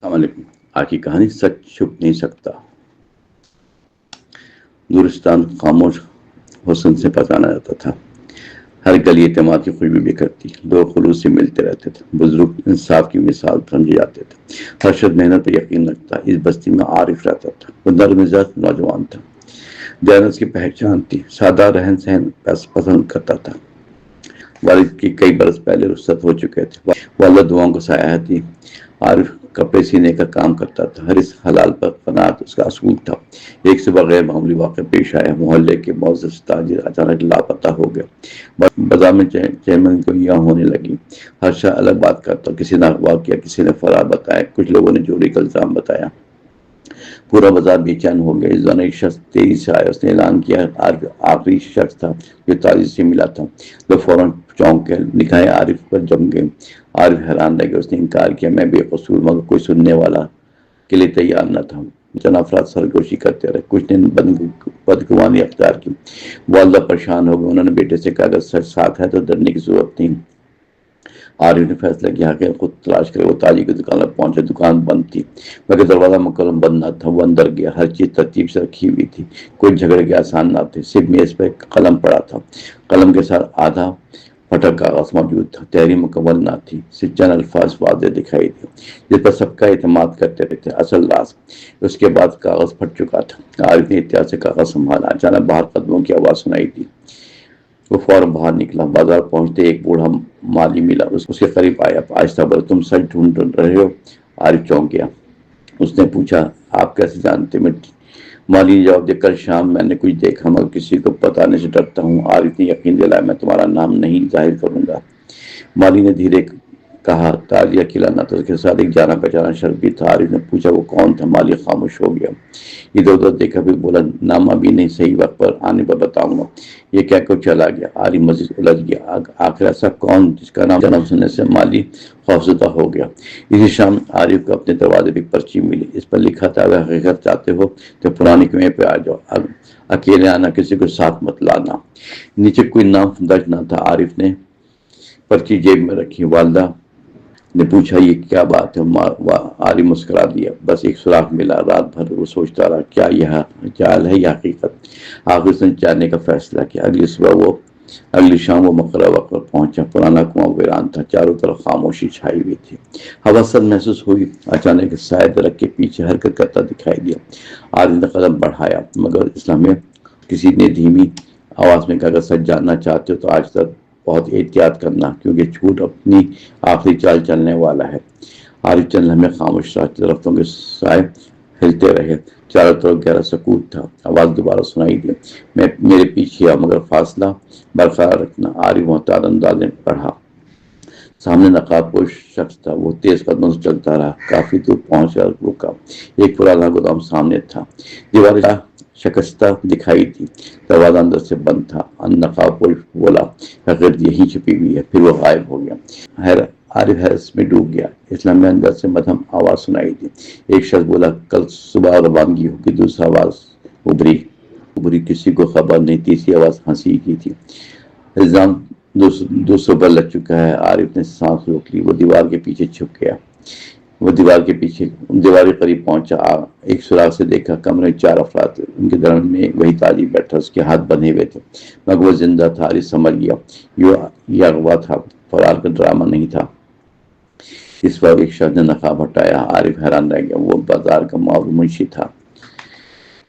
السلام علیکم۔ آج کی کہانی سچ چھپ نہیں سکتا۔ دورستان خاموش حسن سے پہچانا جاتا تھا۔ ہر گلی اعتماد کی خوشبو بکھرتی، لوگ خلوص سے ملتے رہتے تھے، بزرگ انصاف کی مثال سمجھے جاتے تھے، ہر شخص محنت پر یقین رکھتا۔ اس بستی میں عارف رہتا تھا۔ وہ نرم مزاج نوجوان تھا، دیانت کی پہچان تھی، سادہ رہن سہن پسند کرتا تھا۔ والد کی کئی برس پہلے رخصت ہو چکے تھے، والدہ دعاؤں کو سایہ تھی۔ عارف کپڑے سینے کا کام کرتا تھا، ہر اس حلال پر قناعت اس کا اصول تھا۔ ایک صبح غیر معمولی واقعہ پیش آیا۔ محلے کے معزز تاجر اچانک لاپتہ ہو گئے۔ بازار میں چہمنگوئیاں ہونے لگی، ہر شخص الگ بات کرتا، کسی نے اغوا کیا، کسی نے فرار بتایا، کچھ لوگوں نے چوری کا الزام بتایا۔ پورا بازار بے چین ہو گیا۔ اس دوران ایک شخص تیزی سے آیا، اس نے اعلان کیا، عارف آخری شخص تھا جو تاجر سے ملا تھا۔ لوگ فوراً چونک گئے، نگاہیں عارف پر جم گئے۔ عارف حیران رہ گیا، اس نے انکار کیا، میں بے قصور، مگر کوئی سننے والا کے لیے تیار نہ تھا۔ چند افراد سرگوشی کرتے رہے، کچھ نے بدگمانی اختیار کی۔ والدہ پریشان ہو گئی، انہوں نے بیٹے سے کہا، اگر سچ ساتھ ہے تو ڈرنے کی ضرورت نہیں۔ عارف نے فیصلہ کیا کہ خود تلاش کرے۔ وہ تاجر کی دکان پر پہنچے، دکان بند تھی، مگر دروازہ مکمل بند نہ تھا۔ وہ اندر گیا، ہر چیز ترتیب سے رکھی ہوئی تھی، کوئی جھگڑے کے آسان نہ تھے، صرف میز پہ قلم پڑا تھا، قلم کے ساتھ آدھا پھٹا کاغذ موجود تھا، تحریر مکمل نہ تھی، صرف چند الفاظ واضح دکھائی دیے جس پر سب کا اعتماد کرتے رہتے، اصل راز۔ اس کے بعد کاغذ پھٹ چکا تھا۔ عارف نے احتیاط سے کاغذ سنبھالا، اچانک باہر قدموں کی آواز سنائی دی۔ وہ فوراً باہر نکلا۔ بازار پہنچتے ایک بوڑھا مالی ملا، اس کے قریب آیا، آہستہ بولا، تم سچ ڈھونڈ رہے ہو؟ عارف چونک گیا۔ اس نے پوچھا، آپ کیسے جانتے؟ مالی نے جواب دیا، کل شام میں نے کچھ دیکھا، مگر کسی کو بتانے سے ڈرتا ہوں۔ عارف نے یقین دلایا، میں تمہارا نام نہیں ظاہر کروں گا۔ مالی نے دھیرے کہا، تاجر اکیلا نہ تھا، اس کے ساتھ ایک جانا پہچانا شخص بھی تھا۔ عارف نے پوچھا، وہ کون تھا؟ مالی خاموش ہو گیا، ادھر ادھر دیکھا، پھر بولا، نام ابھی نہیں، صحیح وقت پر آنے پر بتاؤں گا۔ یہ کہہ کر چلا گیا۔ عارف مزید الجھ گیا، آخر ایسا کون جس کا نام سننے سے مالی خوفزدہ ہو گیا؟ اسی شام عارف کو اپنے دروازے پہ ایک پرچی ملی، اس پر لکھا تھا، اگر حقیقت چاہتے ہو تو پرانی کنویں پہ آ جاؤ، اکیلے آنا، کسی کو ساتھ مت لانا۔ نیچے کوئی نام درج نہ تھا۔ عارف نے پرچی جیب میں رکھی۔ والدہ نے پوچھا، یہ کیا بات ہے؟ عارف مسکرا دیا، بس ایک سراغ ملا، رات بھر وہ سوچتا رہا، کیا یہ خیال ہے یا حقیقت؟ آخر اس نے جانے کا فیصلہ کیا۔ اگلی شام وہ مقررہ وقت پر پہنچا۔ پرانا کنواں ویران تھا، چاروں طرف خاموشی چھائی ہوئی تھی، ہوا سرد محسوس ہوئی۔ اچانک سائے درخت کے پیچھے حرکت کرتا دکھائی دیا۔ عارف نے قدم بڑھایا، مگر اس لمحے کسی نے دھیمی آواز میں کہا، اگر سچ جاننا چاہتے ہو تو آج تک بہت احتیاط کرنا، کیونکہ جھوٹ اپنی آخری چال چلنے والا ہے۔ عارف چند لمحے خاموش رہا، درختوں کے سائے ہلتے رہے، چاروں طرف گہرا سکوت تھا۔ آواز دوبارہ سنائی دی، میرے پیچھے آؤ، مگر فاصلہ برقرار رکھنا۔ عارف محتاط انداز میں بڑھا۔ سامنے نقاب پوش شخص تھا، وہ تیز قدموں سے چلتا رہا، کافی دور پہنچ کر رکا۔ ایک پرانا گودام سامنے تھا، دیواریں شکستہ دکھائی دی، دروازہ اندر سے بند تھا۔ نقاب پوش بولا، حقیقت یہیں چھپی ہوئی ہے، پھر وہ غائب ہو گیا۔ عارف حیرت میں ڈوب گیا۔ اس لمحے اندر سے مدھم آواز سنائی دی، ایک شخص بولا، کل صبح روانگی ہوگی۔ دوسری آواز ابھری، کسی کو خبر نہیں۔ تیسری آواز ہنسی کی تھی، الزام 200 پر لگ چکا ہے۔ عارف نے سانس روک لی، وہ دیوار کے پیچھے چھپ گیا۔ وہ دیوار کے قریب پہنچا، ایک سراغ سے دیکھا، کمرے میں 4 افراد تھے، ان کے درمیان میں وہی تاجر بیٹھا، اس کے ہاتھ بندھے ہوئے تھے، مگر وہ زندہ تھا۔ عارف سمجھ گیا یہ اغوا تھا، فرار کا ڈرامہ نہیں تھا۔ اس وقت ایک شخص نے نقاب ہٹایا۔ عارف حیران رہ گیا، وہ بازار کا معروف منشی تھا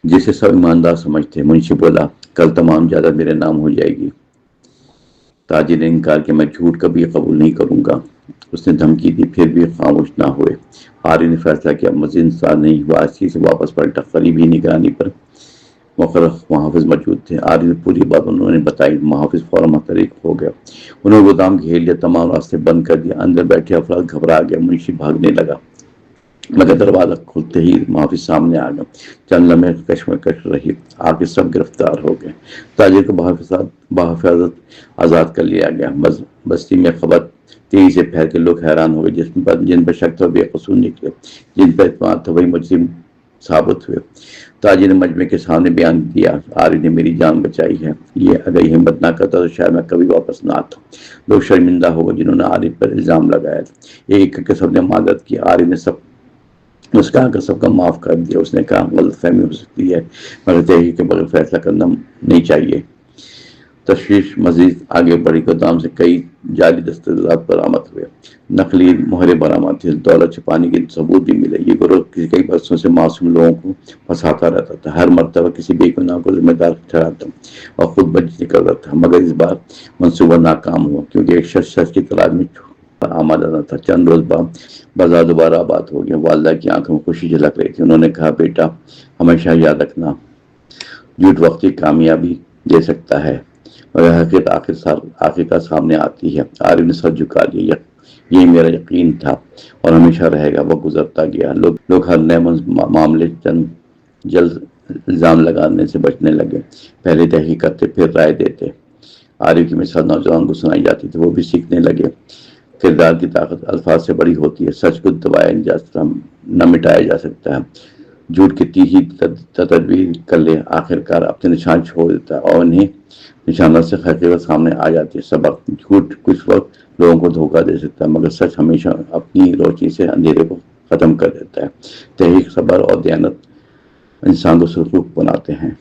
جسے سب ایماندار سمجھتے۔ منشی بولا، کل تمام جائیداد میرے نام ہو جائے گی۔ تاجر نے انکار کیا، میں جھوٹ کبھی قبول نہیں کروں گا۔ اس نے دھمکی دی، پھر بھی خاموش نہ ہوئے۔ عارف نے فیصلہ کیا، مزید انتظار نہیں ہوا، اسی سے واپس پلٹا۔ قریبی نگرانی پر مقرر محافظ موجود تھے۔ عارف نے پوری بات انہوں نے بتائی۔ محافظ فوراً متحرک ہو گیا، انہوں نے گودام گھیر لیا، تمام راستے بند کر دیا۔ اندر بیٹھے افراد گھبرا گئے۔ منشی بھاگنے لگا، مگر دروازہ کھلتے ہی محافظ سامنے آ گیا۔ چند لمحے کشمکش رہی، آخر سب گرفتار ہو گئے۔ تاجر کو بحفاظت آزاد کر لیا گیا۔ بستی میں خبر تیزی سے پھیل کے لوگ حیران ہو گئے، جن پر شک تھا بے قصور نکلے، جن پر اعتماد تھا وہی مجرم ثابت ہوئے۔ تاجر نے مجمع کے سامنے بیان دیا، عارف نے میری جان بچائی ہے، اگر یہ ہمت نہ کرتا تو شاید میں کبھی واپس نہ آتا۔ لوگ شرمندہ ہو گئے جنہوں نے عارف پر الزام لگایا تھا، ایک کر کے سب نے معذرت کی۔ عارف نے سب اس کا سب کا معاف کر دیا. اس نے کہا غلط فہمی ہو سکتی ہے مگر تحقیق کے بغیر فیصلہ کرنا نہیں چاہیے. تشویش مزید آگے بڑھی. گودام سے کئی جعلی دستاویزات برآمد ہوئے, نقلی مہرے برآمد تھے, دولت چھپانے کے ثبوت بھی ملے. یہ گروہ کئی برسوں سے معصوم لوگوں کو پھنساتا رہتا تھا, ہر مرتبہ کسی بے گناہ کو ذمہ دار ٹھہراتا اور خود بچ نکلتا تھا. مگر اس بار منصوبہ ناکام ہوا کیونکہ ایک شخص سچ کی تلاش میں آمادہ نہ تھا. چند روز بعد بازار دوبارہ آباد ہو گیا. والدہ کی آنکھوں میں خوشی جھلک رہی تھی. انہوں نے کہا, بیٹا ہمیشہ یاد رکھنا, جھوٹ وقتی کامیابی دے سکتا ہے مگر حقیقت آخرکار سامنے آتی ہے. عارف نے سر جھکا لیا. یہی میرا یقین تھا اور ہمیشہ رہے گا. وہ گزرتا گیا. لوگ ہر نئے معاملے جلد الزام لگانے سے بچنے لگے. پہلے تحقیق کرتے پھر رائے دیتے. عارف کی مثال نوجوان کو سنائی جاتی تھی. وہ بھی سیکھنے لگے. کردار کی طاقت الفاظ سے بڑی ہوتی ہے. سچ کو دبایا نہیں جا سکتا, نہ مٹایا جا سکتا ہے. جھوٹ کتنی ہی تدبیر کر لے آخرکار اپنے نشان چھوڑ دیتا ہے اور انہیں نشانات سے حقیقت سامنے آ جاتی ہے. سبق, جھوٹ کچھ وقت لوگوں کو دھوکہ دے سکتا ہے مگر سچ ہمیشہ اپنی روشنی سے اندھیرے کو ختم کر دیتا ہے. تحقیق, صبر اور دیانت انسان کو سرخرو بناتے ہیں.